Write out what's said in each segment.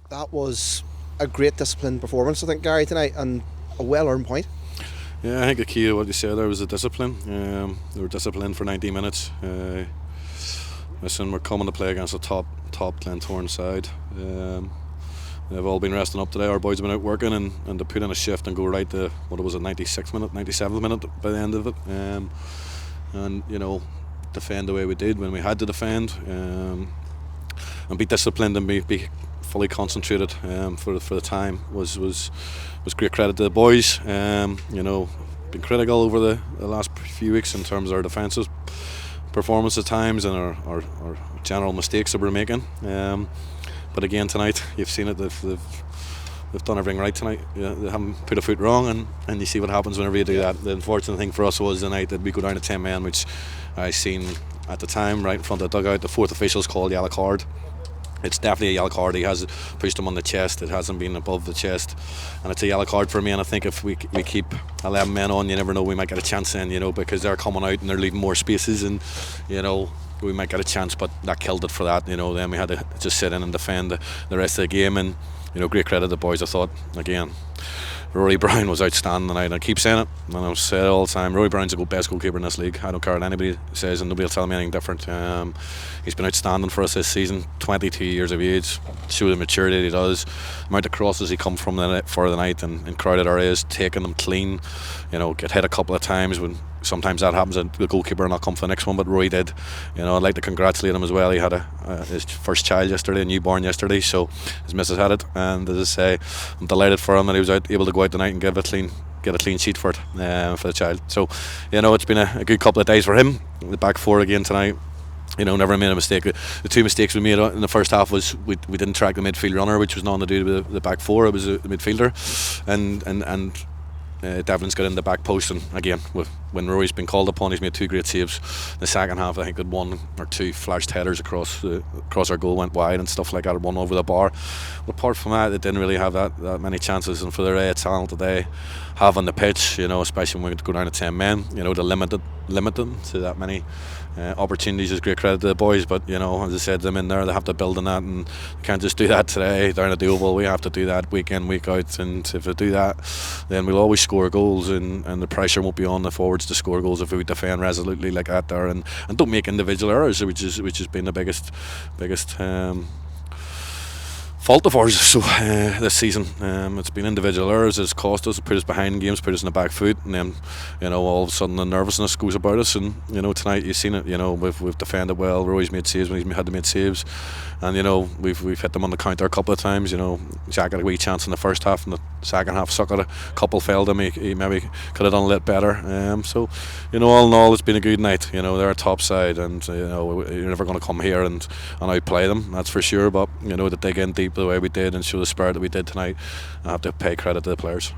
That was a great disciplined performance, I think, Gary, tonight, and a well-earned point. Yeah, I think the key to what you said there was the discipline. They were disciplined for 90 minutes. Listen, we're coming to play against a top Glentoran side. They've all been resting up today. Our boys have been out working and to put in a shift and go right to what was it, 96th minute, 97th minute by the end of it. And defend the way we did when we had to defend, and be disciplined and be fully concentrated for the time was great credit to the boys. Been critical over the last few weeks in terms of our defensive performance at times and our general mistakes that we're making. But again tonight, you've seen it. They've done everything right tonight. Yeah, they haven't put a foot wrong, and you see what happens whenever you do that. The unfortunate thing for us was the night that we go down to 10 men, which I seen at the time right in front of the dugout. The fourth official's called yellow card. It's definitely a yellow card. He has pushed him on the chest. It hasn't been above the chest, and it's a yellow card for me. And I think if we keep 11 men on, you never know, we might get a chance in. Because they're coming out and they're leaving more spaces, and we might get a chance. But that killed it for that. Then we had to just sit in and defend the rest of the game. And great credit to the boys. I thought again, Rory Brown was outstanding tonight. I keep saying it, and I'll say it all the time. Rory Brown's the best goalkeeper in this league. I don't care what anybody says, and nobody will tell me anything different. He's been outstanding for us this season. 22 years of age, show the maturity he does. The amount of crosses he come from for the night and in crowded areas, taking them clean. Get hit a couple of times when. Sometimes that happens and the goalkeeper not come for the next one, but Roy did. I'd like to congratulate him as well. He had his first child yesterday, a newborn yesterday, so his missus had it, and as I say, I'm delighted for him that he was able to go out tonight and get a clean sheet for it, for the child. So it's been a good couple of days for him. The back four again tonight. Never made a mistake. The two mistakes we made in the first half was we didn't track the midfield runner, which was nothing to do with the back four. It was the midfielder, and Devlin's got in the back post, and again, when Rory's been called upon, he's made two great saves. The second half, I think, had one or two flashed headers across our goal, went wide and stuff like that, one over the bar. But apart from that, they didn't really have that many chances. And for the array of talent that they have on the pitch, especially when we go down to 10 men, to limit them to that many opportunities is great credit to the boys. But as I said, them in there, they have to build on that, and they can't just do that today down at the Oval. We have to do that week in, week out, and if they do that, then we'll always score goals, and the pressure won't be on the forwards to score goals if we defend resolutely like that there, and don't make individual errors, which has been the biggest fault of ours this season. It's been individual errors. It's cost us, put us behind in games, put us in the back foot, and then all of a sudden the nervousness goes about us. And tonight you've seen it. We've defended well. Roy's made saves when he's had to make saves, and we've hit them on the counter a couple of times. Jack had a wee chance in the first half, and the second half suckered a couple, failed him. He maybe could have done a little better. So all in all, it's been a good night. They're a top side, and you're never going to come here and outplay them, that's for sure. But to dig in deep the way we did and show the spirit that we did tonight, I have to pay credit to the players.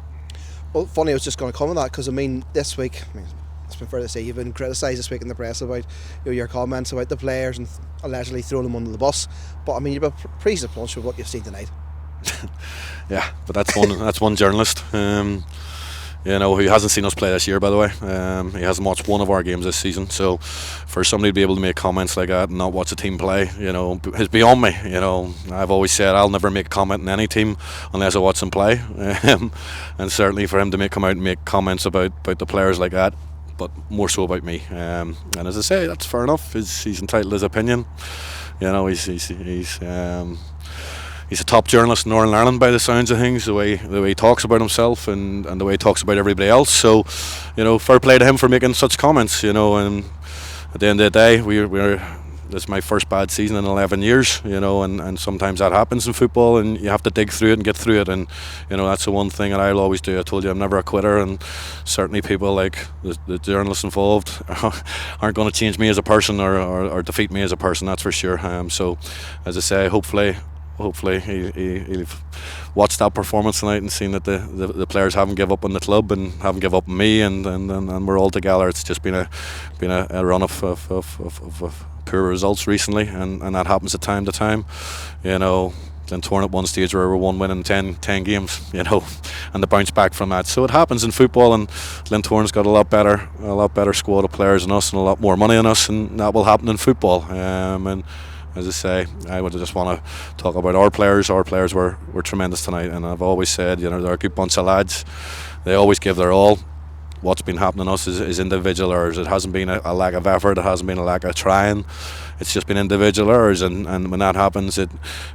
Well, funny, I was just going to come on that, because this week, it's been fair to say, you've been criticised this week in the press about your comments about the players and allegedly throwing them under the bus. But you've been praised a bunch with what you've seen tonight. Yeah, but that's one journalist. Who hasn't seen us play this year, by the way. He hasn't watched one of our games this season. So for somebody to be able to make comments like that and not watch a team play, is beyond me. I've always said I'll never make a comment on any team unless I watch them play. And certainly for him to come out and make comments about the players like that, but more so about me. And as I say, that's fair enough. He's entitled to his opinion. He's a top journalist in Northern Ireland by the sounds of things, the way he talks about himself and the way he talks about everybody else. So, fair play to him for making such comments. And at the end of the day, this is my first bad season in 11 years. And sometimes that happens in football, and you have to dig through it and get through it. And that's the one thing that I'll always do. I told you I'm never a quitter, and certainly people like the journalists involved aren't going to change me as a person or defeat me as a person. That's for sure. So, as I say, hopefully he'll watched that performance tonight and seen that the players haven't give up on the club and haven't give up on me, and we're all together. It's just been a run of poor results recently, and that happens at time to time. Glentoran at one stage where we were 1 win in 10 games, and the bounce back from that. So it happens in football, and Glentoran's got a lot better squad of players than us and a lot more money than us, and that will happen in football. And as I say, I would just want to talk about our players. Our players were tremendous tonight, and I've always said, you know, they're a good bunch of lads. They always give their all. What's been happening to us is individual errors. It hasn't been a lack of effort. It hasn't been a lack of trying. It's just been individual errors, and when that happens, it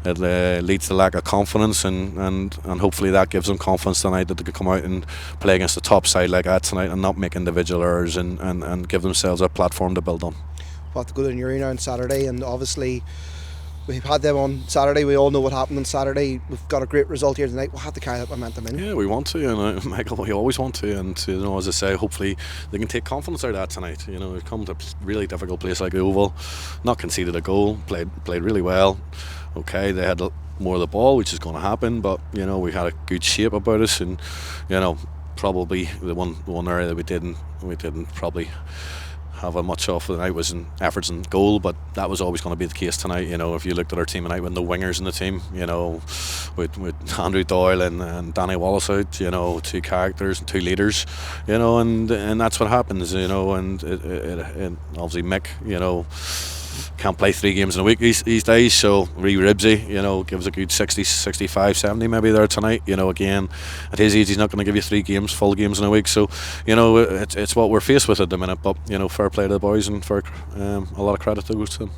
leads to lack of confidence, and hopefully that gives them confidence tonight that they could come out and play against the top side like that tonight and not make individual errors and give themselves a platform to build on. We'll have to go to Newry now on Saturday, and obviously we've had them on Saturday. We all know what happened on Saturday. We've got a great result here tonight. We'll have to carry that momentum in. Yeah, we want to, and Michael, we always want to, and you know, as I say, hopefully they can take confidence out of that tonight. You know, we've come to a really difficult place like the Oval, not conceded a goal, played really well. Okay, they had more of the ball, which is going to happen, but you know, we had a good shape about us, and you know, probably the one area that we didn't probably have a much off the night was in efforts and goal, but that was always going to be the case tonight. You know, if you looked at our team tonight with no wingers in the team, you know, with Andrew Doyle and Danny Wallace out, you know, two characters and two leaders, you know, and that's what happens, you know, and it obviously Mick, you know, can't play 3 games in a week these days, so Ribsy, you know, gives a good 60, 65, 70 maybe there tonight. You know, again, at his age he's not going to give you 3 games, full games in a week, so you know, it's what we're faced with at the minute, but you know, fair play to the boys and for a lot of credit to goes to them.